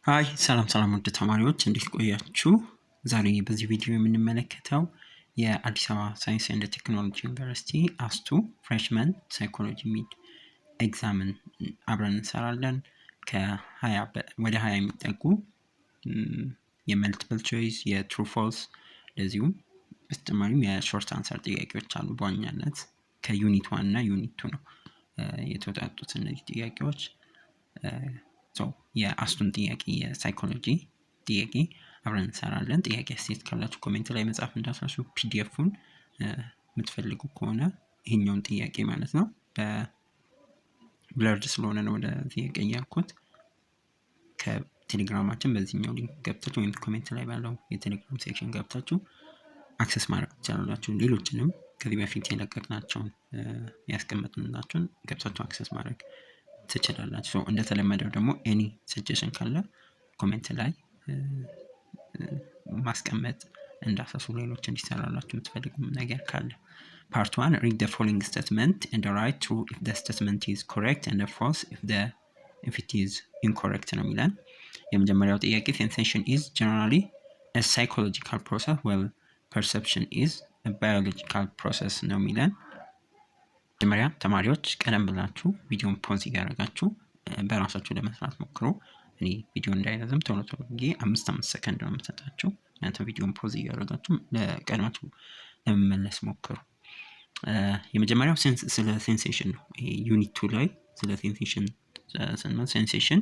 ሃይ ሰላም ውድ ተማሪዎች እንዴት ቆያችሁ? ዛሬ በዚህ ቪዲዮ የምንመለከተው የአዲስ አበባ ሳይንስ ኤንድ ቴክኖሎጂ ዩኒቨርሲቲ አስቱ ፍሬሽመን ሳይኮሎጂ ሚድ ኤግዛምን አብረን እንሰራለን። ወደ 20 የሚጠጉ የመልቲፕል ቾይስ የትሩ ፎልስ እንደዚሁም በተጨማሪም የሾርት አንሰር ጥያቄዎች አሉ። በዋናነት ከዩኒት 1 እና ዩኒት 2 ነው የተወጣጡት እነዚህ ጥያቄዎች። የአስቱን ጥያቄ የሳይኮሎጂ ጥያቄ አብረን እንሰራለን። ጥያቄ አስተያየት ካላችሁ ኮሜንት ላይ መጻፍ እንዳትረሱ። ፒዲኤፉን የምትፈልጉ ከሆነ ይሄኛውን ጥያቄ ማለት ነው በብለርድ ስለሆነ ነው ወደዚህ የቀየርኩት። ከቴሌግራማችን በዚህኛው ሊንክ ገብታችሁ ወይም ኮሜንት ላይ ባለው የቴሌግራም ሴክሽን ገብታችሁ አክሰስ ማድረግ ትችላላችሁ። ሌሎችንም ከዚህ በፊት የለቀቅናቸውን ያስቀመጥንላችሁን ገብታችሁ አክሰስ ማድረግ ትችላላችሁ። እንደተለመደው ደግሞ ኤኒ ሰጀሽን ካለ ኮሜንት ላይ ማስቀመጥ እንዳትረሱ። ሌሎች እንዲሰራላችሁ የምትፈልጉ ነገር ካለ Part 1 read the following statement and write true if the statement is correct and false if it is incorrect ነው የሚለን። የመጀመሪያው ጥያቄ sensation is generally a psychological process while perception is a biological process ነው የሚለን። መጀመሪያ ተማሪዎች ቀደም ብላችሁ ቪዲዮን ፖዝ እያደረጋችሁ በራሳችሁ ለመስራት ሞክሩ። እኔ ቪዲዮ እንዳይረዝም ቶሎ ብዬ 5 ሰከንድ ነው የምሰጣችሁ። እናንተ ቪዲዮን ፖዝ እያደረጋችሁ ለቀድማችሁ ለመመለስ ሞክሩ። የመጀመሪያው ስለ ሴንሴሽን ነው። ይሄ ዩኒት 2 ላይ ስለ ሴንሴሽን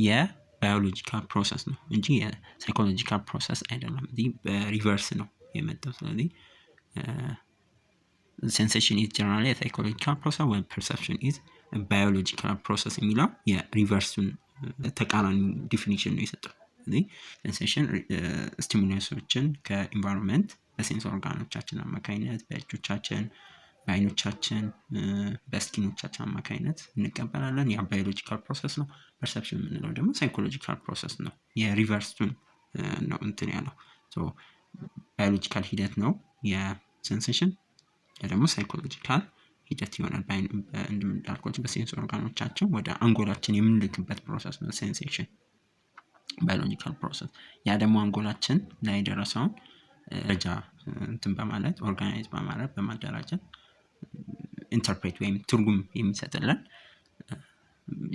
የባዮሎጂካል ፕሮሰስ ነው እንጂ የሳይኮሎጂካል ፕሮሰስ አይደለም። እዚህ በሪቨርስ ነው የመጣው። ስለዚህ sensation is generally a psychological process while perception is a biological process የሚለው የሪቨርሱን ተቃራኒ ዲፊኒሽን ነው የሰጠው። ስለዚህ sensation ስቲሙላሶችን ከኢንቫይሮንመንት በሴንስ ኦርጋኖቻችን አማካኝነት በእጆቻችን፣ በአይኖቻችን፣ በስኪኖቻችን አማካኝነት እንቀበላለን። ያ ባዮሎጂካል ፕሮሰስ ነው። ፐርሰፕሽን የምንለው ደግሞ ሳይኮሎጂካል ፕሮሰስ ነው። የሪቨርሱን ነው እንትን ያለው። ባዮሎጂካል ሂደት ነው የሴንሴሽን ደግሞ ሳይኮሎጂካል ሂደት ይሆናል። እንደምንዳልኳችሁ በሴንስ ኦርጋኖቻችን ወደ አንጎላችን የምንልክበት ፕሮሰስ ነው ሴንሴሽን ባዮሎጂካል ፕሮሰስ። ያ ደግሞ አንጎላችን ላይ ደረሰውን ደረጃ እንትን በማለት ኦርጋናይዝ በማለት በማደራጀት ኢንተርፕሬት ወይም ትርጉም የሚሰጥልን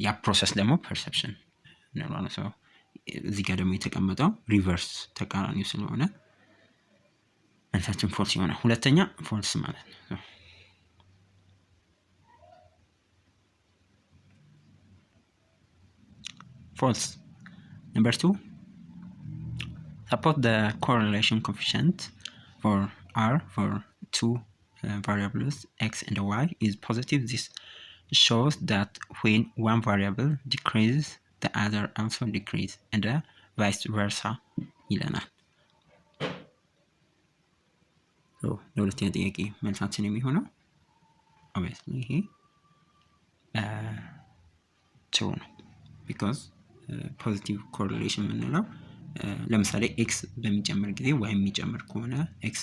ያ ፕሮሰስ ደግሞ ፐርሰፕሽን ነው። እዚህ ጋር ደግሞ የተቀመጠው ሪቨርስ ተቃራኒው ስለሆነ መልሳችን ፎልስ ይሆናል። ሁለተኛ ፎልስ ማለት ነው። ፎልስ number 2 suppose the correlation coefficient for R for two variables x and y is positive. This shows that when one variable decreases the other also decreases and vice versa ይለናል። ለሁለተኛ ጥያቄ መልሳችን የሚሆነው obviously ይሄ true ነው። because positive correlation የምንለው ለምሳሌ x በሚጨምር ጊዜ y የሚጨምር ከሆነ x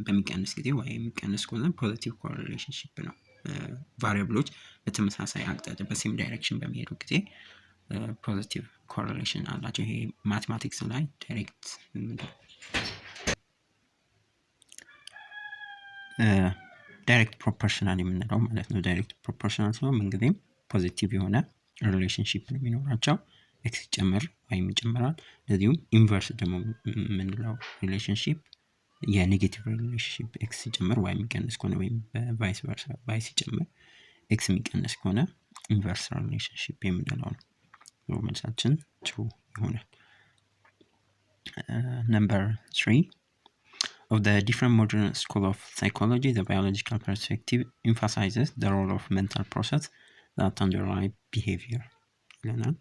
በሚቀንስ ጊዜ y የሚቀንስ ከሆነ positive correlationship ነው። ቫሪያብሎች በተመሳሳይ አቅጣጫ በሴም ዳይሬክሽን በሚሄዱ ጊዜ positive correlation አላቸው። ይሄ ማቴማቲክስ ላይ ዳይሬክት ፕሮፖርሽናል የምንለው ማለት ነው። ዳይሬክት ፕሮፖርሽናል ሲሆን ምንጊዜም ፖዚቲቭ የሆነ ሪሌሽንሺፕ ነው የሚኖራቸው። ኤክስ ይጨምር ዋይ ይጨምራል። ለዚሁም ኢንቨርስ ደግሞ የምንለው ሪሌሽንሺፕ የኔጌቲቭ ሪሌሽንሺፕ ኤክስ ይጨምር ዋይ የሚቀንስ ከሆነ ወይም ቫይስ ቨርሳ ዋይ ሲጨምር ኤክስ የሚቀንስ ከሆነ ኢንቨርስ ሪሌሽንሺፕ የምንለው ነው። መልሳችን ትሩ ይሆናል። Number 3 of the different modern school of psychology, the biological perspective emphasizes the role of mental process that underlie behavior. ይለናል።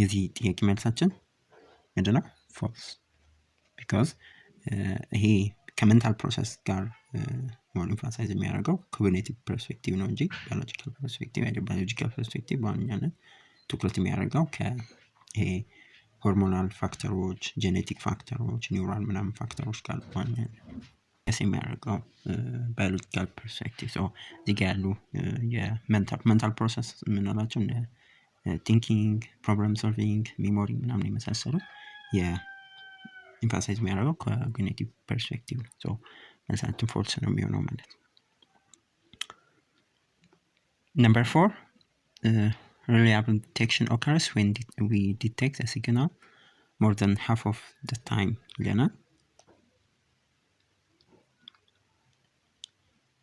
የዚህ ጥያቄ መልሳችን ምንድነው? ፎልስ። ቢካዝ ይሄ ከሜንታል ፕሮሰስ ጋር ሞር ኤምፋሳይዝ የሚያደርገው ኮግኒቲቭ ፐርስፔክቲቭ ነው እንጂ ባዮሎጂካል ፐርስፔክቲቭ አይደለም። ባዮሎጂካል ፐርስፔክቲቭ በዋናነት ትኩረት የሚያደርገው ከይሄ ሆርሞናል ፋክተሮች፣ ጄኔቲክ ፋክተሮች፣ ኒውራል ምናምን ፋክተሮች ጋር በዋናነት የሚያደርገው biological perspective. So እዚህ ጋር ያሉ የሜንታል ፕሮሰስ የምንላቸው ቲንኪንግ፣ ፕሮብለም ሶልቪንግ፣ ሜሞሪ ምናምን የመሳሰሉ የኢምፋሳይዝ የሚያደርገው ኮግኒቲቭ ፐርስፔክቲቭ ነው። ሶ መልሳችን ፎልስ ነው የሚሆነው ማለት ነው። Number 4, reliable detection occurs when we detect a signal more than half of the time ይለናል።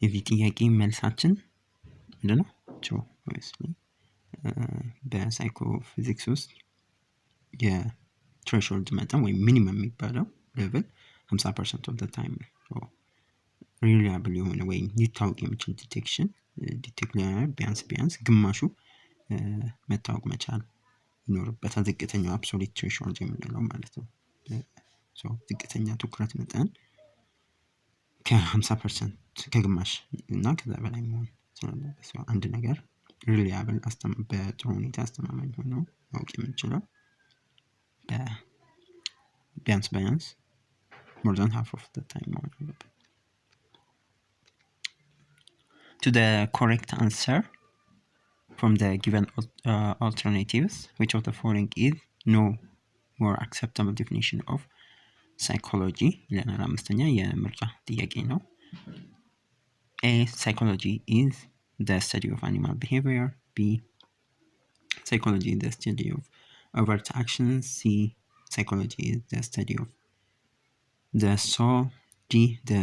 የዚህ ጥያቄ መልሳችን ምንድን ነው? በሳይኮፊዚክስ ውስጥ የትሬሾልድ መጠን ወይም ሚኒመም የሚባለው ሌቭል 50% ኦፍ ዘ ታይም ነው። ሪላያብል የሆነ ወይም ሊታወቅ የሚችል ዲቴክሽን ዲቴክት ቢያንስ ግማሹ መታወቅ መቻል ይኖርበታል። ዝቅተኛው አብሶሉት ትሬሾልድ የምንለው ማለት ነው። ዝቅተኛ ትኩረት መጠን ከ50% ከግማሽ እና ከዛ በላይ መሆን ስላለበት አንድ ነገር ሪላያብል በጥሩ ሁኔታ አስተማማኝ ሆኖ ማወቅ የምንችለው ቢያንስ more than half of the time መሆን አለበት። To the correct answer from the given alternatives, which of the following is no more acceptable definition of psychology ይለናል። አምስተኛ የምርጫ ጥያቄ ነው። A, psychology is the study of animal behavior. B, psychology is the study of overt actions. C, psychology is the study of the soul. D, the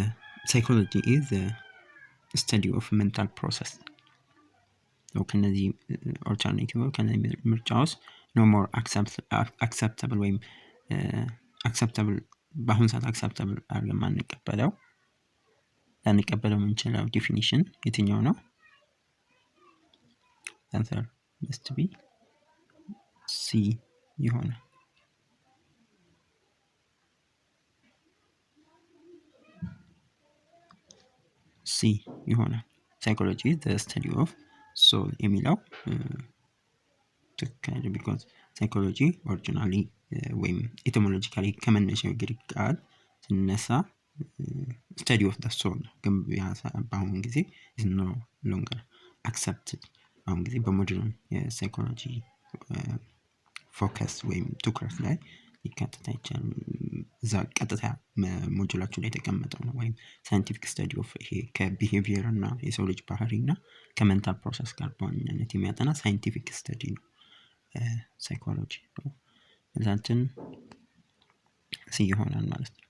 psychology is the study of mental process. ከነዚህ ኦልተርኔቲቭ ከነዚህ ምርጫ ውስጥ ኖ ሞር አክሰፕተብል ወይም አክሰፕተብል በአሁኑ ሰዓት አክሰፕተብል አድርገን ማንቀበለው ላንቀበለው የምንችለው ዲፊኒሽን የትኛው ነው? answer must be C ይሆናል። C ይሆናል። ሳይኮሎጂ the study of soul የሚለው ትክክል ቢኮዝ ሳይኮሎጂ ኦሪጂናሊ ወይም ኢቲሞሎጂካሊ ከመነሻው ግሪክ ቃል ስነሳ study of the soul ግን በአሁን ጊዜ is no longer accepted። አሁን ጊዜ በሞደርን የሳይኮሎጂ ፎከስ ወይም ትኩረት ላይ ሊካተት አይቻልም። እዛ ቀጥታ ሞጁላችሁ ላይ የተቀመጠው ነው። ወይም ሳይንቲፊክ ስተዲ ኦፍ ይሄ ከቢሄቪየር እና የሰው ልጅ ባህሪ እና ከሜንታል ፕሮሰስ ጋር በዋነኝነት የሚያጠና ሳይንቲፊክ ስተዲ ነው ሳይኮሎጂ። እዛችን ሲ ይሆናል ማለት ነው።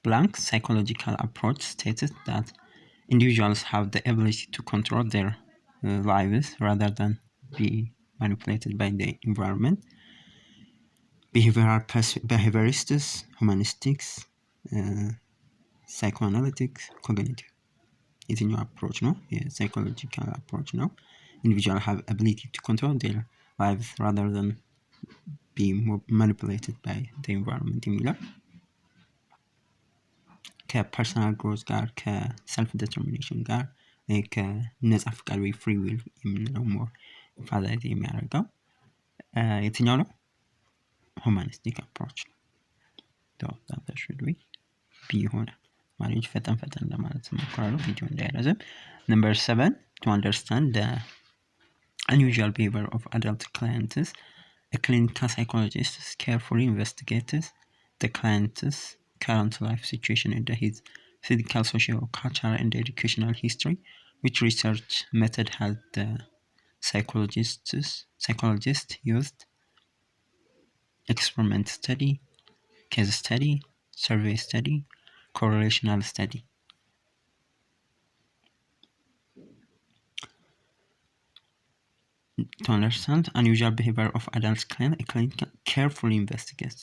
ብላንክ psychological approach stated that individuals have the ability to control their lives rather than be manipulated by the environment. Behaviorists, humanistics, psychoanalytics, cognitive የትኛው አፕሮች ነው? የሳይኮሎጂካል አፕሮች ነው። individuals have ability to control their lives rather than be manipulated by the environment የሚለው ከፐርሰናል ግሮዝ ጋር ከሰልፍ ዲተርሚኔሽን ጋር ከነጻ ፍቃድ ወይ ፍሪ ዊል የምንለው ሞር ፋዛይት የሚያደርገው የትኛው ነው? ሁማኒስቲክ አፕሮች ነው። that should be ይሆናል። ማሪጅ ፈጠን ለማለት እሞክራለሁ ቪዲዮ እንዳይረዝም። Number 7, to understand the unusual behavior of adult clients, a clinical psychologist carefully investigates the client's current life situation and his physical, social, cultural, and educational history. Which research method has the psychologist used? Experiment study, case study, survey study, correlational study. To understand unusual behavior of adult client, a clinic carefully investigates.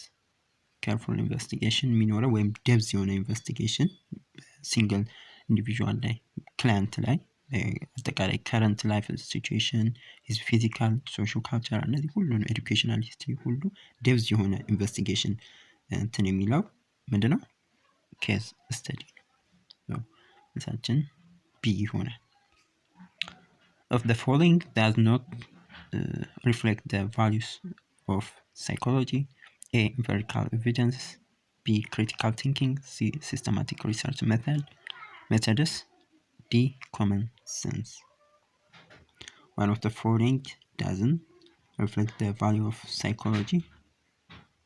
Careful investigation የሚኖረው ወይም ደብዝ የሆነ ኢንቨስቲጌሽን ሲንግል ኢንዲቪዥዋል ላይ ክላይንት ላይ አጠቃላይ ከረንት ላይፍ ሲቹዌሽን ሂዝ ፊዚካል ሶሻል ካልቸራል እነዚህ ሁሉ ኤዱኬሽናል ሂስትሪ ሁሉ ደብዝ የሆነ ኢንቨስቲጌሽን እንትን የሚለው ምንድነው? ኬዝ ስተዲ ነው። እሳችን ቢ ይሆናል። of the following does not reflect the values of psychology: A, empirical evidence, B, critical thinking, C, systematic research methods, D, common sense. One of the following doesn't reflect the value of psychology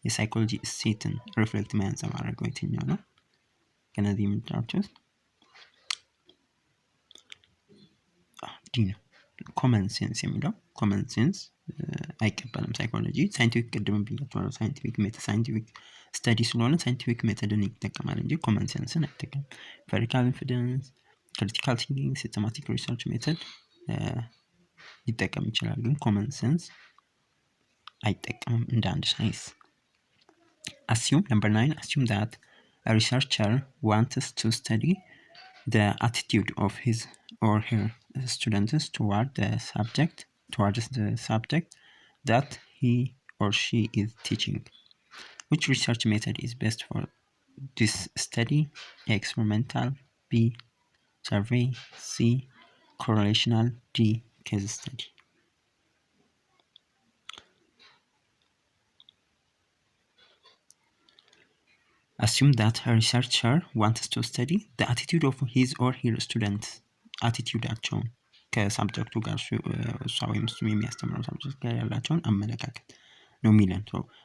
የሳይኮሎጂ እሴትን ሪፍሌክት የሚያንጸባርቀው የትኛው ነው? ከነዚህ የምንጠራቸው ዲ ነው። ኮመን ሴንስ የሚለው ኮመን ሴንስ አይቀበልም ሳይኮሎጂ። ሳይንቲፊክ ቅድም ብያቸዋለሁ። ሳይንቲፊክ ስተዲ ስለሆነ ሳይንቲፊክ ሜተድን ይጠቀማል እንጂ ኮመን ሴንስን አይጠቀምም። ኢምፔሪካል ኤቪደንስ፣ ክሪቲካል ቲንኪንግ፣ ሲስተማቲክ ሪሰርች ሜተድ ሊጠቀም ይችላል፣ ግን ኮመን ሴንስ አይጠቀምም እንደ አንድ ሳይንስ። Number 9, assume that a researcher wants to study the attitude of his or her students towards the subject that he or she is teaching. Which research method is best for this study? A, experimental, B, survey, C, correlational, D, case study. Assume that a researcher wants to study the attitude of his or her students. አቲቲዩዳቸውን ከሳብጀክቱ ጋር እሷ ወይም እሱ የሚያስተምረው ሳብጀክት ጋር ያላቸውን አመለካከት ነው የሚለን።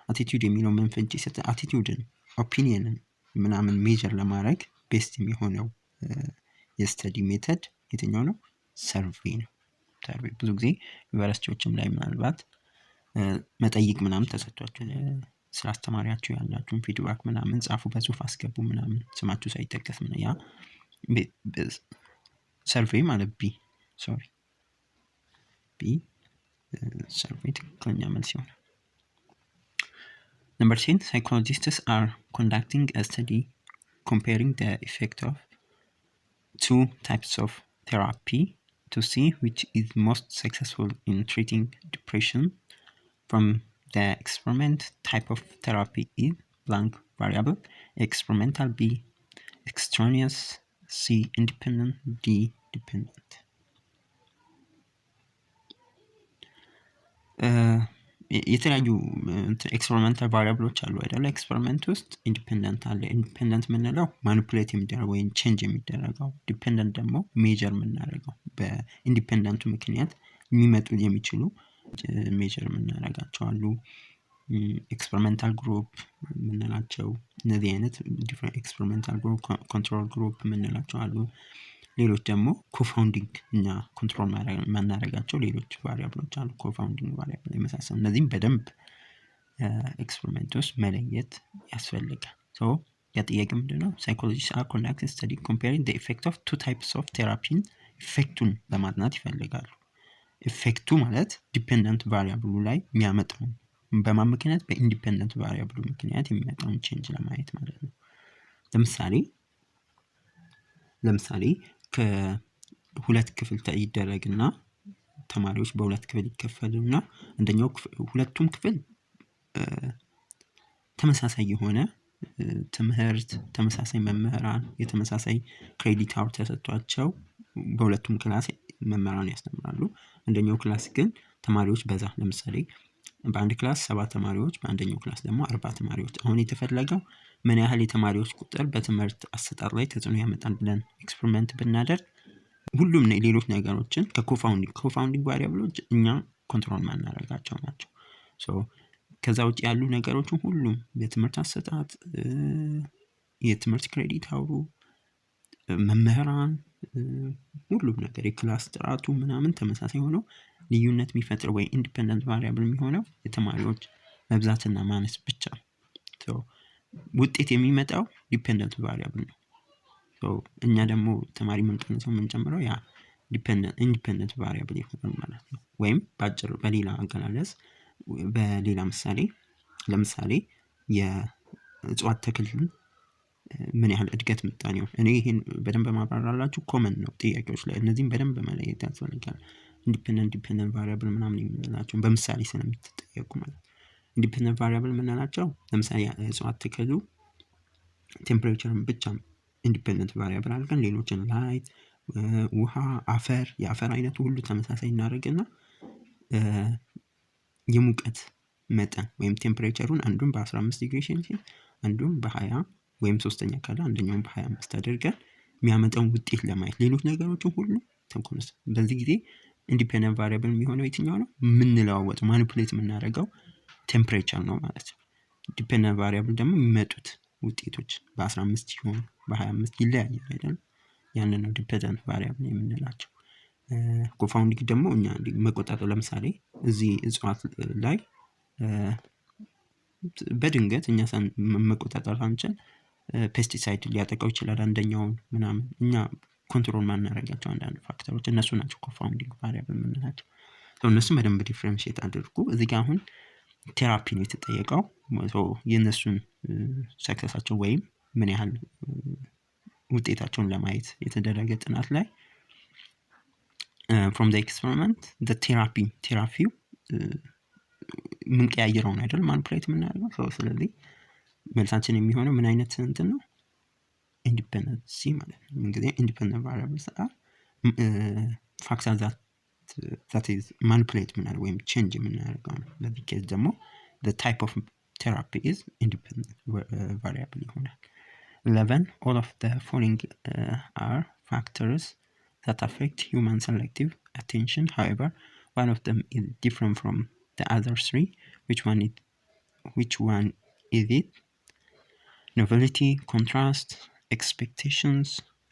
አቲቲዩድ የሚለው ምን ፍንጭ ይሰጥ? አቲቲዩድን ኦፒኒየንን ምናምን ሜጀር ለማድረግ ቤስት የሚሆነው የስተዲ ሜተድ የትኛው ነው? ሰርቬይ ነው። ሰርቬይ ብዙ ጊዜ ዩኒቨርሲቲዎችም ላይ ምናልባት መጠይቅ ምናምን ተሰጥቷቸው ስለ አስተማሪያችሁ ያላችሁን ፊድባክ ምናምን ጻፉ፣ በጽሁፍ አስገቡ ምናምን ስማችሁ ሳይጠቀስ ምን ያ ሰርቬይ ማለት ቢ ሰርቬይ ትክክለኛ መልስ ይሆናል። Number 10, psychologists are conducting a study comparing the effect of two types of therapy to see which is most successful in treating depression. From the experiment, type of therapy is blank variable. Experimental, B, extraneous, C, independent, D, dependent. የተለያዩ ኤክስፐሪመንታል ቫሪያብሎች አሉ አይደለ? ኤክስፐሪመንት ውስጥ ኢንዲፔንደንት አለ። ኢንዲፔንደንት የምንለው ማኒፑሌት የሚደረገው ወይም ቼንጅ የሚደረገው፣ ዲፔንደንት ደግሞ ሜጀር የምናደርገው በኢንዲፔንደንቱ ምክንያት የሚመጡ የሚችሉ ሜጀር የምናደርጋቸው አሉ። ኤክስፐሪመንታል ግሩፕ የምንላቸው እነዚህ አይነት ዲፍረንት ኤክስፐሪመንታል ግሩፕ፣ ኮንትሮል ግሩፕ የምንላቸው አሉ። ሌሎች ደግሞ ኮፋውንዲንግ እኛ ኮንትሮል ማናደርጋቸው ሌሎች ቫሪያብሎች አሉ። ኮፋውንዲንግ ቫሪያብል የመሳሰሉ እነዚህም በደንብ ኤክስፐሪመንት ውስጥ መለየት ያስፈልጋል። የጥያቄ ምንድነው? ሳይኮሎጂስት አር ኮንዳክቲንግ ስተዲ ኮምፔሪንግ ዘ ኢፌክት ኦፍ ቱ ታይፕስ ኦፍ ቴራፒን ኢፌክቱን ለማጥናት ይፈልጋሉ። ኢፌክቱ ማለት ዲፔንደንት ቫሪያብሉ ላይ የሚያመጣው በማን ምክንያት? በኢንዲፔንደንት ቫሪያብሉ ምክንያት የሚመጣውን ቼንጅ ለማየት ማለት ነው። ለምሳሌ ከሁለት ክፍል ይደረግና ተማሪዎች በሁለት ክፍል ይከፈሉና አንደኛው ሁለቱም ክፍል ተመሳሳይ የሆነ ትምህርት፣ ተመሳሳይ መምህራን፣ የተመሳሳይ ክሬዲት አወር ተሰጥቷቸው በሁለቱም ክላስ መምህራን ያስተምራሉ። አንደኛው ክላስ ግን ተማሪዎች በዛ፣ ለምሳሌ በአንድ ክላስ 7 ተማሪዎች፣ በአንደኛው ክላስ ደግሞ 40 ተማሪዎች። አሁን የተፈለገው ምን ያህል የተማሪዎች ቁጥር በትምህርት አሰጣጥ ላይ ተጽዕኖ ያመጣል ብለን ኤክስፐሪመንት ብናደርግ ሁሉም ሌሎች ነገሮችን ከኮፋውንዲንግ ቫሪያብሎች እኛ ኮንትሮል ማናደርጋቸው ናቸው። ከዛ ውጭ ያሉ ነገሮችን ሁሉም የትምህርት አሰጣጥ፣ የትምህርት ክሬዲት አውሩ፣ መምህራን፣ ሁሉም ነገር የክላስ ጥራቱ ምናምን ተመሳሳይ ሆኖ ልዩነት የሚፈጥር ወይ ኢንዲፔንደንት ቫሪያብል የሚሆነው የተማሪዎች መብዛትና ማነስ ብቻ። ውጤት የሚመጣው ዲፔንደንት ቫሪያብል ነው። እኛ ደግሞ ተማሪ ምንቀንሰው የምንጨምረው ያ ኢንዲፔንደንት ቫሪያብል ይሆናል ማለት ነው። ወይም ባጭሩ በሌላ አገላለጽ በሌላ ምሳሌ ለምሳሌ የእጽዋት ተክልን ምን ያህል እድገት ምጣኔው፣ እኔ ይሄን በደንብ ማብራራላችሁ ኮመን ነው ጥያቄዎች ላይ፣ እነዚህም በደንብ መለየት ያስፈልጋል። ኢንዲፔንደንት ቫሪያብል ምናምን የምንላቸው በምሳሌ ስለምትጠየቁ ማለት ነው። ኢንዲፔንደንት ቫሪያብል የምንላቸው ለምሳሌ እጽዋት ተክሉ ቴምፕሬቸርን ብቻ ኢንዲፔንደንት ቫሪያብል አድርገን ሌሎችን ላይት፣ ውሃ፣ አፈር፣ የአፈር አይነቱ ሁሉ ተመሳሳይ እናደርግና የሙቀት መጠን ወይም ቴምፕሬቸሩን አንዱን በ15 ዲግሪ ሴልሺየስ አንዱን በ20 ወይም ሶስተኛ ካለ አንደኛውን በ25 አድርገን የሚያመጣውን ውጤት ለማየት ሌሎች ነገሮችን ሁሉ ተንኮለስ። በዚህ ጊዜ ኢንዲፔንደንት ቫሪያብል የሚሆነው የትኛው ነው? የምንለዋወጠው ማኒፑሌት የምናደርገው ቴምፕሬቸር ነው ማለት ነው። ዲፔንደንት ቫሪያብል ደግሞ የሚመጡት ውጤቶች በ15 ይሆን በ25 ይለያያል አይደል? ያንን ነው ዲፔንደንት ቫሪያብል የምንላቸው። ኮንፋውንዲንግ ደግሞ እኛ መቆጣጠር፣ ለምሳሌ እዚህ እጽዋት ላይ በድንገት እኛ መቆጣጠር ሳንችል ፔስቲሳይድ ሊያጠቃው ይችላል አንደኛውን ምናምን፣ እኛ ኮንትሮል ማናረጋቸው አንዳንድ ፋክተሮች እነሱ ናቸው ኮንፋውንዲንግ ቫሪያብል የምንላቸው። እነሱም በደንብ ዲፍረንሺየት አድርጉ። እዚህ ጋር አሁን ቴራፒ ነው የተጠየቀው። የእነሱን ሰክሰሳቸው ወይም ምን ያህል ውጤታቸውን ለማየት የተደረገ ጥናት ላይ from the experiment the ቴራፒው ምን ቀያየረው ነው አይደል ማኒፑሌት የምናደርገው። ስለዚህ መልሳችን የሚሆነው ምን አይነት እንትን ነው? ኢንዲፔንደንሲ ማለት ነው። እንግዲህ ኢንዲፔንደንት ቫሪያብልስ ፋክተር that is manipulate የምናደርገው ወይም ቼንጅ የምናደርገው ነው። በዚህ ኬዝ ደግሞ the type of therapy is independent variable ይሆናል። 11 all of the following are factors that affect human selective attention. However, one of them is different from the other three. Which one is it? Novelty, contrast, expectations,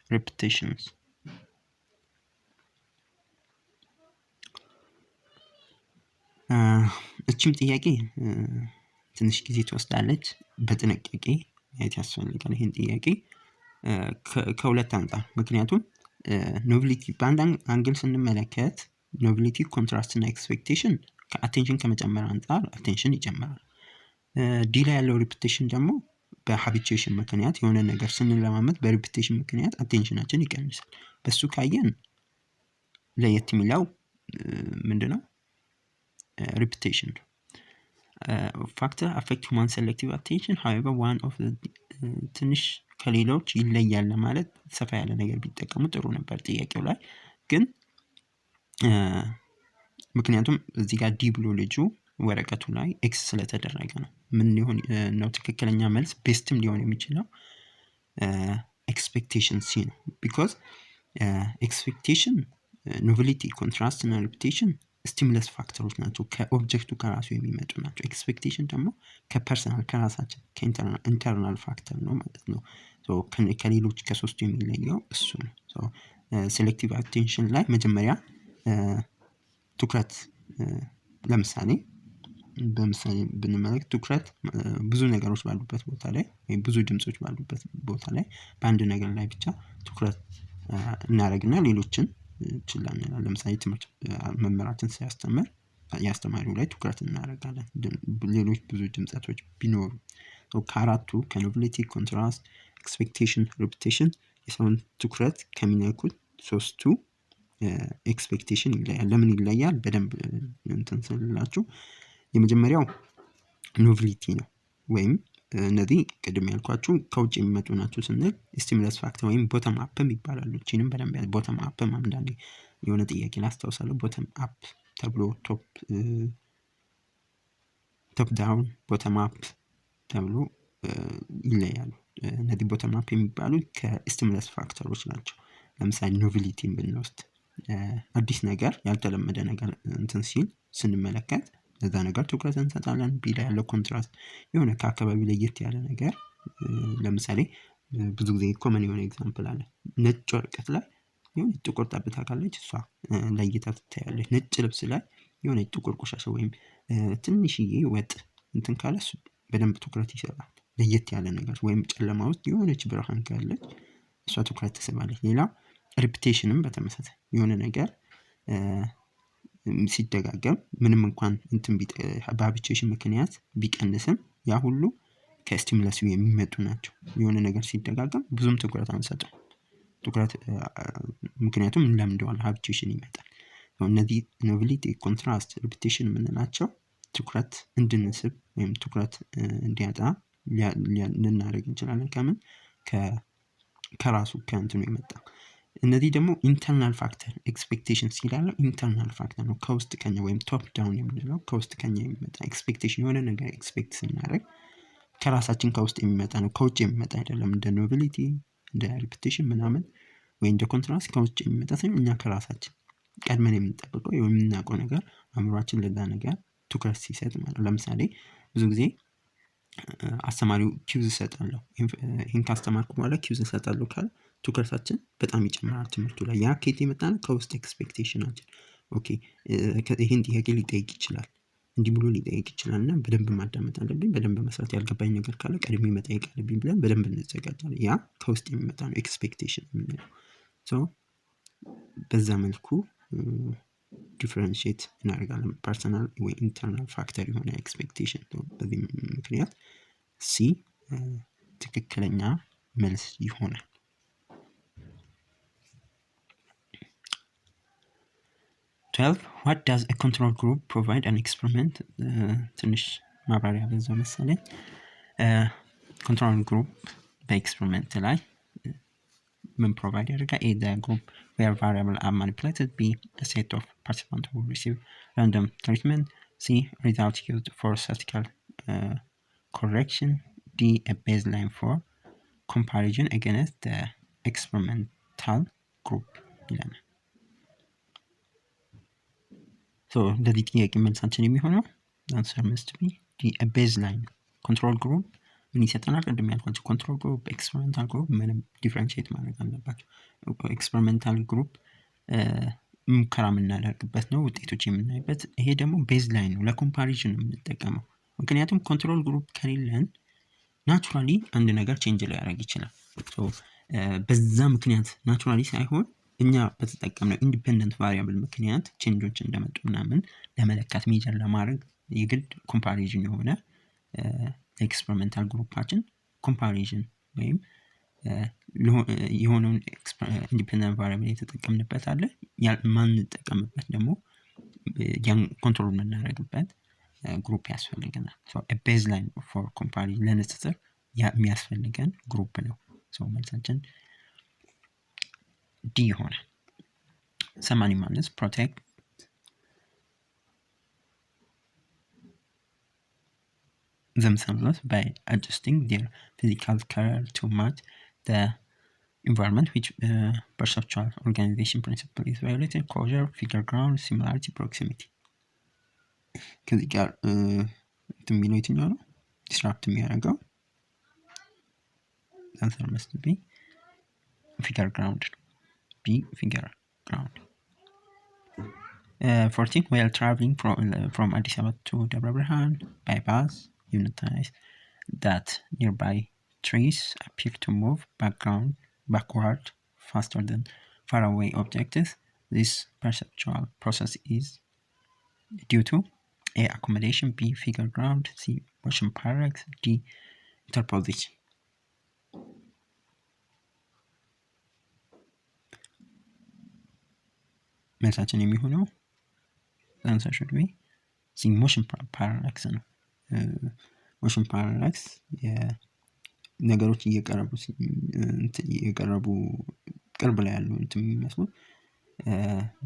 repetitions. እቺም ጥያቄ ትንሽ ጊዜ ትወስዳለች። በጥንቃቄ ማየት ያስፈልጋል ይሄን ጥያቄ ከሁለት አንጻር። ምክንያቱም ኖቪሊቲ በአንድ አንግል ስንመለከት ኖቪሊቲ፣ ኮንትራስት እና ኤክስፔክቴሽን ከአቴንሽን ከመጨመር አንጻር አቴንሽን ይጨምራል። ዲ ላይ ያለው ሪፒቴሽን ደግሞ በሃቢቹዌሽን ምክንያት የሆነ ነገር ስንለማመድ በሪፒቴሽን ምክንያት አቴንሽናችን ይቀንሳል። በሱ ካየን ለየት የሚለው ምንድነው? ሪፒቴሽን ፋክተር አፌክት ሁማን ሴሌክቲቭ አቴንሽን however one of the ትንሽ ከሌሎች ይለያል ማለት ሰፋ ያለ ነገር ቢጠቀሙ ጥሩ ነበር ጥያቄው ላይ ግን ምክንያቱም እዚህ ጋር ዲ ብሎ ልጁ ወረቀቱ ላይ ኤክስ ስለተደረገ ነው። ምን ሊሆን ነው ትክክለኛ መልስ ቤስትም ሊሆን የሚችለው ኤክስፔክቴሽን ሲ ነው። ቢኮዝ ኤክስፔክቴሽን ኖቬሊቲ፣ ኮንትራስት እና ሪፒቴሽን ስቲሙለስ ፋክተሮች ናቸው፣ ከኦብጀክቱ ከራሱ የሚመጡ ናቸው። ኤክስፔክቴሽን ደግሞ ከፐርሰናል ከራሳችን ከኢንተርናል ፋክተር ነው ማለት ነው። ከሌሎች ከሶስቱ የሚለየው እሱ ነው። ሴሌክቲቭ አቴንሽን ላይ መጀመሪያ ትኩረት ለምሳሌ በምሳሌ ብንመለከት ትኩረት ብዙ ነገሮች ባሉበት ቦታ ላይ ወይም ብዙ ድምጾች ባሉበት ቦታ ላይ በአንድ ነገር ላይ ብቻ ትኩረት እናደርግና ሌሎችን ችላ እንላለን። ለምሳሌ ትምህርት መምህራችን ሲያስተምር ያስተማሪው ላይ ትኩረት እናደርጋለን ሌሎች ብዙ ድምጾች ቢኖሩ። ከአራቱ ከኖቬሊቲ፣ ኮንትራስት፣ ኤክስፔክቴሽን፣ ሪፒቴሽን የሰውን ትኩረት ከሚነኩት ሶስቱ ኤክስፔክቴሽን ይለያል። ለምን ይለያል? በደንብ እንትን ስላላችሁ የመጀመሪያው ኖቬሊቲ ነው። ወይም እነዚህ ቅድም ያልኳችሁ ከውጭ የሚመጡ ናቸው ስንል ስቲሙለስ ፋክተር ወይም ቦተም አፕም ይባላሉ። እቺንም በደንብ ቦተም አፕም አንዳንዴ የሆነ ጥያቄ ላስታውሳለሁ። ቦተም አፕ ተብሎ ቶፕ ዳውን፣ ቦተም አፕ ተብሎ ይለያሉ። እነዚህ ቦተም አፕ የሚባሉት ከስቲሙለስ ፋክተሮች ናቸው። ለምሳሌ ኖቬሊቲን ብንወስድ አዲስ ነገር ያልተለመደ ነገር እንትን ሲል ስንመለከት ለዛ ነገር ትኩረት እንሰጣለን። ቢ ላይ ያለው ኮንትራስት የሆነ ከአካባቢ ለየት ያለ ነገር ለምሳሌ ብዙ ጊዜ ኮመን የሆነ ኤግዛምፕል አለ። ነጭ ወረቀት ላይ የሆነ ጥቁር ጠብታ ካለች እሷ ለይታ ትታያለች። ነጭ ልብስ ላይ የሆነ ጥቁር ቆሻሻ ወይም ትንሽዬ ወጥ እንትን ካለ እሱ በደንብ ትኩረት ይሰጣል። ለየት ያለ ነገር ወይም ጨለማ ውስጥ የሆነች ብርሃን ካለች እሷ ትኩረት ትስባለች። ሌላ ሪፒቴሽንም በተመሳሳይ የሆነ ነገር ሲደጋገም ምንም እንኳን እንትን በሃቢቹዌሽን ምክንያት ቢቀንስም ያ ሁሉ ከስቲሙለሱ የሚመጡ ናቸው። የሆነ ነገር ሲደጋገም ብዙም ትኩረት አንሰጥም። ትኩረት ምክንያቱም እንለምደዋል፣ ሃቢቹዌሽን ይመጣል። እነዚህ ኖቬሊቲ፣ ኮንትራስት፣ ሪፒቴሽን የምንላቸው ትኩረት እንድንስብ ወይም ትኩረት እንዲያጣ ልናደርግ እንችላለን። ከምን ከራሱ ከእንትኑ የመጣ። እነዚህ ደግሞ ኢንተርናል ፋክተር ኤክስፔክቴሽን ሲላለው ኢንተርናል ፋክተር ነው። ከውስጥ ከኛ ወይም ቶፕ ዳውን የምንለው ከውስጥ ከኛ የሚመጣ ኤክስፔክቴሽን የሆነ ነገር ኤክስፔክት ስናደርግ ከራሳችን ከውስጥ የሚመጣ ነው፣ ከውጭ የሚመጣ አይደለም። እንደ ኖቬሊቲ እንደ ሪፒቴሽን ምናምን ወይ እንደ ኮንትራስት ከውጭ የሚመጣ ሳይሆን እኛ ከራሳችን ቀድመን የምንጠብቀው የምናውቀው ነገር አእምሯችን ለዛ ነገር ትኩረት ሲሰጥ ማለት ነው። ለምሳሌ ብዙ ጊዜ አስተማሪው ኪውዝ እሰጣለሁ ይህን ካስተማርኩ በኋላ ኪውዝ እሰጣለሁ ካለ ትኩረታችን በጣም ይጨምራል ትምህርቱ ላይ። ያ ከየት የመጣ ነው? ከውስጥ ኤክስፔክቴሽናችን። ኦኬ ይህን ጥያቄ ሊጠይቅ ይችላል፣ እንዲህ ብሎ ሊጠይቅ ይችላል እና በደንብ ማዳመጥ አለብኝ፣ በደንብ መስራት፣ ያልገባኝ ነገር ካለ ቀድሜ መጠየቅ አለብኝ ብለን በደንብ እንዘጋጃለን። ያ ከውስጥ የሚመጣ ነው ኤክስፔክቴሽን የምንለው። ሶ በዛ መልኩ ዲፍረንሺየት እናደርጋለን ፐርሰናል ወይ ኢንተርናል ፋክተር የሆነ ኤክስፔክቴሽን። በዚህ ምክንያት ሲ ትክክለኛ መልስ ይሆናል። What does a control group provide an experiment? ትንሽ ማብራሪያ በዛው መሰለኝ። ኮንትሮል ግሩፕ በኤክስፐሪመንት ላይ ምን ፕሮቫይድ ያደርጋል? A, the group where variable are manipulated. B, a set of participants who receive random treatment. C, result used for statistical correction. D, a baseline for comparison against the experimental group ይለናል። ለዚህ ጥያቄ መልሳችን የሚሆነው answer must be a baseline። ኮንትሮል ግሩፕ ምን ይሰጠናል? ቅድም ያልኳቸው ኮንትሮል ግሩፕ፣ ኤክስፐሪመንታል ግሩፕ ምንም ዲፍረንሺየት ማድረግ አለባቸው። ኤክስፐሪመንታል ግሩፕ ሙከራ የምናደርግበት ነው፣ ውጤቶች የምናይበት። ይሄ ደግሞ ቤዝላይን ነው፣ ለኮምፓሪዥን ነው የምንጠቀመው። ምክንያቱም ኮንትሮል ግሩፕ ከሌለን ናቹራሊ አንድ ነገር ቼንጅ ሊያደርግ ይችላል። በዛ ምክንያት ናቹራሊ ሳይሆን እኛ በተጠቀምነው ኢንዲፔንደንት ቫሪያብል ምክንያት ቼንጆች እንደመጡ ምናምን ለመለካት ሜጀር ለማድረግ የግድ ኮምፓሪዥን የሆነ ኤክስፐሪመንታል ግሩፓችን ኮምፓሪዥን ወይም የሆነውን ኢንዲፔንደንት ቫሪያብል የተጠቀምንበት አለ፣ ማንጠቀምበት ደግሞ ያን ኮንትሮል የምናደርግበት ግሩፕ ያስፈልገናል። ቤዝላይን ፎር ኮምፓሪዥን ለንጽጽር የሚያስፈልገን ግሩፕ ነው። መልሳችን ዲ ይሆናል። Some animals protect themselves by adjusting their physical color to match the environment, which perceptual organization principle is violated. Closure, figure ground, similarity, proximity. ከዚህ ጋር የሚለው የትኛው ነው? ዲስራፕት የሚያደርገው answer must be figure ground. B, figure ground. 14, while traveling from Addis Ababa to Dabra Berhan by bus, you notice that nearby trees appear to move backward faster than faraway objects. This perceptual process is due to A, accommodation, B, figure ground, C, motion parallax, D, interposition. መልሳችን የሚሆነው answer should be C, motion parallax ነው። ሞሽን ፓራላክስ ነገሮች እየቀረቡ ቅርብ ላይ ያሉ የሚመስሉ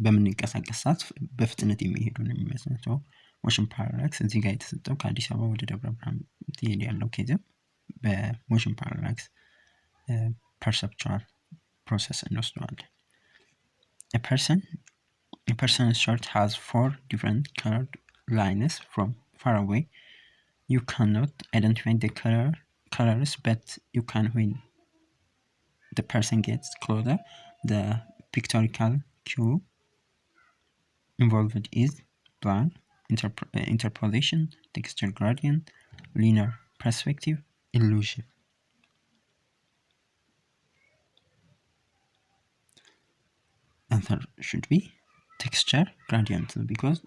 በምንንቀሳቀስ ሰዓት በፍጥነት የሚሄዱ ነው የሚመስለው። ሞሽን ፓራላክስ እዚህ ጋር የተሰጠው ከአዲስ አበባ ወደ ደብረ ብርሃን ትሄድ ያለው ኬዝም በሞሽን ፓራላክስ perceptual process እንወስደዋለን። A person's shirt has 4 different colored lines from far away. You cannot identify the colors, but you can when the person gets closer. The pictorial cue involved is plan, interpolation, texture gradient, linear perspective, illusion. Answer should be texture gradient because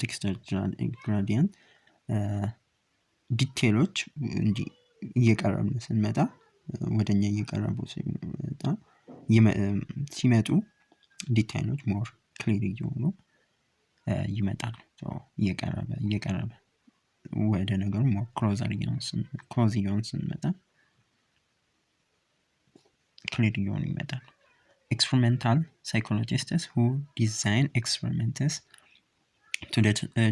texture gradient ዲቴሎች እንዲህ እየቀረቡ ስንመጣ ወደኛ እየቀረቡ ሲመጡ ዲቴሎች ሞር ክሊር እየሆኑ ይመጣሉ። እየቀረበ ወደ ነገሩ ሞር ክሎዝ እየሆኑ ስንመጣ ክሊር እየሆኑ ይመጣሉ። Experimental psychologists who design experiments to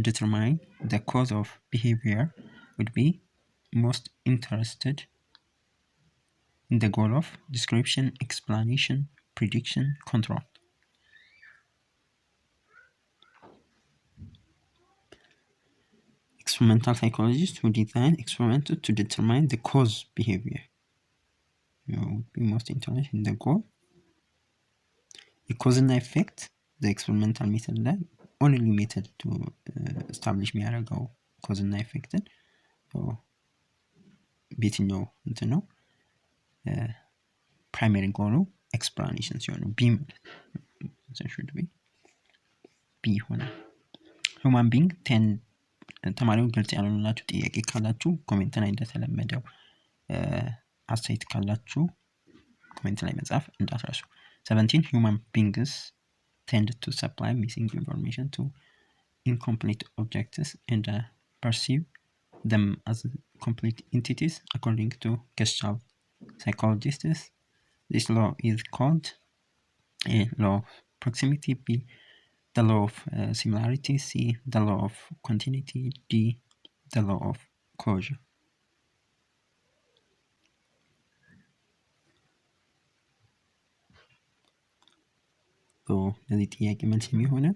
determine the cause of behavior would be most interested in the goal of description, explanation, prediction, control. experimental psychologists who design experiments to determine the cause behavior. Would be most interested in the goal. The cause and effect, the experimental method ላይ only method to establish የሚያደርገው cause and effect በየትኛው እንትን ነው primary goal explanation ሲሆን B should be B ሆነ human being ተማሪው ግልጽ ያልሆነላችሁ ጥያቄ ካላችሁ ኮሜንት ላይ እንደተለመደው አስተያየት ካላችሁ ኮሜንት ላይ መጻፍ እንዳትረሱ 17 human beings tend to supply missing information to incomplete objects and perceive them as complete entities according to Gestalt psychologists. This law is called A. Law of proximity, B. The law of similarity, C. The law of continuity, D. The law of closure. So ለዚህ ጥያቄ መልስ የሚሆነው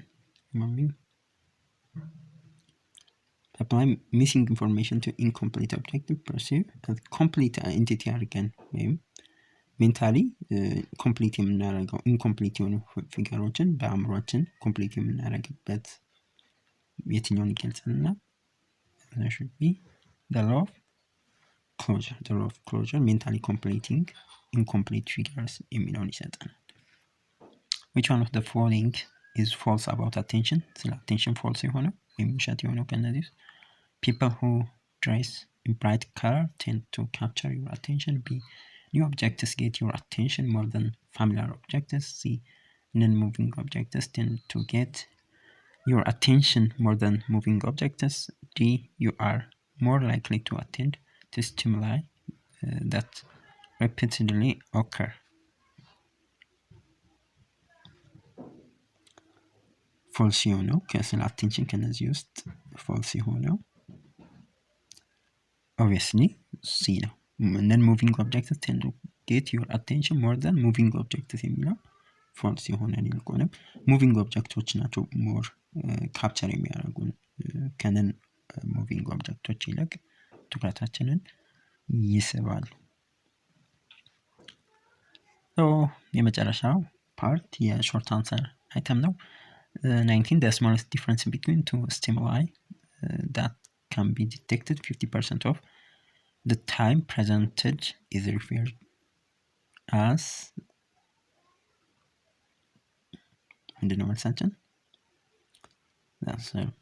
apply missing information to incomplete object perceive as complete entity አድርገን ወይም ሜንታሊ ኮምፕሊት የምናደርገው ኢንኮምፕሊት የሆኑ ፊገሮችን በአእምሮአችን ኮምፕሊት የምናደርግበት የትኛውን ይገልጽልና that should be the law of closure. The law of closure mentally completing incomplete figures የሚለውን ይሰጠናል። Which one of the following is false about attention? ስለ attention false የሆነው ወይም ውሸት የሆነው ከነዚህ people who dress in bright color tend to capture your attention. B. New objects get your attention more than familiar objects. C. Non-moving objects tend to get your attention more than moving objects. D. You are more likely to attend to stimuli that repeatedly occur. false የሆነው ከስለ attention ከነዚህ ውስጥ false የሆነው obviously C ነው። non-moving objects tend to get your attention more than moving objects የሚለው false የሆነ ይልቁንም moving objects ናቸው more capture የሚያደርጉን ከነን moving objects ይልቅ ትኩረታችንን ይስባሉ። so የመጨረሻው ፓርት የሾርት አንሰር አይተም ነው። 19 the smallest difference between two stimuli that can be detected 50% of the time presented is referred as ምንድነው መልሳችን?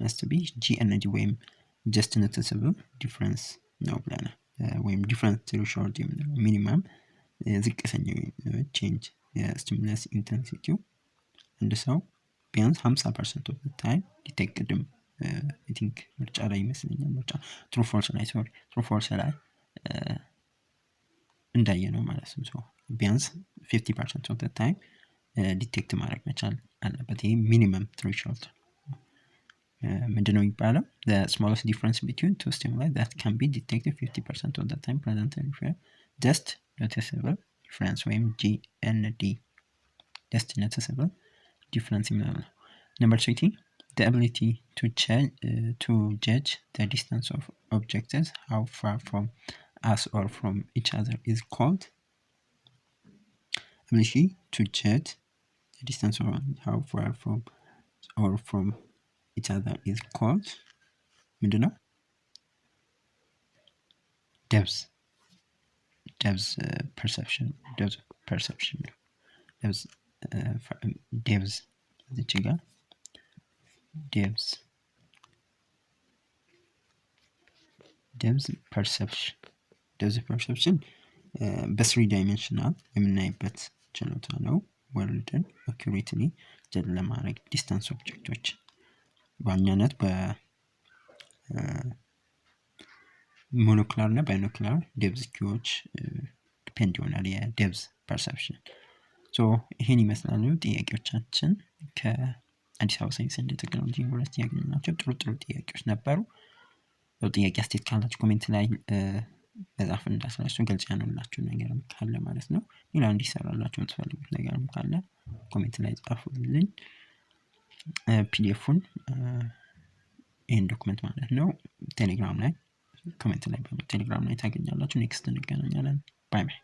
has to be G and G ወይም just noticeable difference ነው ብለናል። ወይም difference threshold የምንለው ሚኒመም ዝቅተኛው change የስቲሙለስ ኢንተንሲቲው እንደ ሰው ቢያንስ 50% of the time ዲቴክትድም I think ምርጫ ላይ ይመስለኛል ምርጫ true false ላይ እንዳየነው ማለት ነው። so ቢያንስ 50% of the time ዲቴክት ማድረግ መቻል አለበት። ይሄ ሚኒመም threshold ምንድነው የሚባለው? the smallest difference between two stimuli that can be detected 50% of the time present and refer just noticeable difference ወይም GND just noticeable difference ይላል። number 20 the ability to judge the distance of objects how far from us or from each other is called ability to judge the distance of how far from or from each other is called ምንድነው? depth perception depth እዚች ጋር depth perception በስሪ ዳይሜንሽናል የምናይበት ችሎታ ነው። ወርልድን አኩሬትሊ ጀድ ለማድረግ ዲስታንስ ኦብጀክቶች በዋናነት በሞኖክላር እና ባይኖክላር ዴፕዝ ኪዎች ዲፔንድ ይሆናል የዴፕዝ ፐርሰፕሽን። ሶ ይሄን ይመስላሉ ጥያቄዎቻችን ከአዲስ አበባ ሳይንስ ኤንድ ቴክኖሎጂ ዩኒቨርሲቲ ያገኘናቸው ጥሩ ጥያቄዎች ነበሩ። ጥያቄ አስተያየት ካላችሁ ኮሜንት ላይ በዛፍ እንዳስረሱ ገልጽ ያነውላችሁ ነገርም ካለ ማለት ነው። ሌላ እንዲሰራላችሁ የምትፈልጉት ነገርም ካለ ኮሜንት ላይ ጻፉልኝ። ፒዲኤፉን ይህን ዶክመንት ማለት ነው ቴሌግራም ላይ ኮሜንት ላይ ቴሌግራም ላይ ታገኛላችሁ። ኔክስት እንገናኛለን። ባይ ባይ።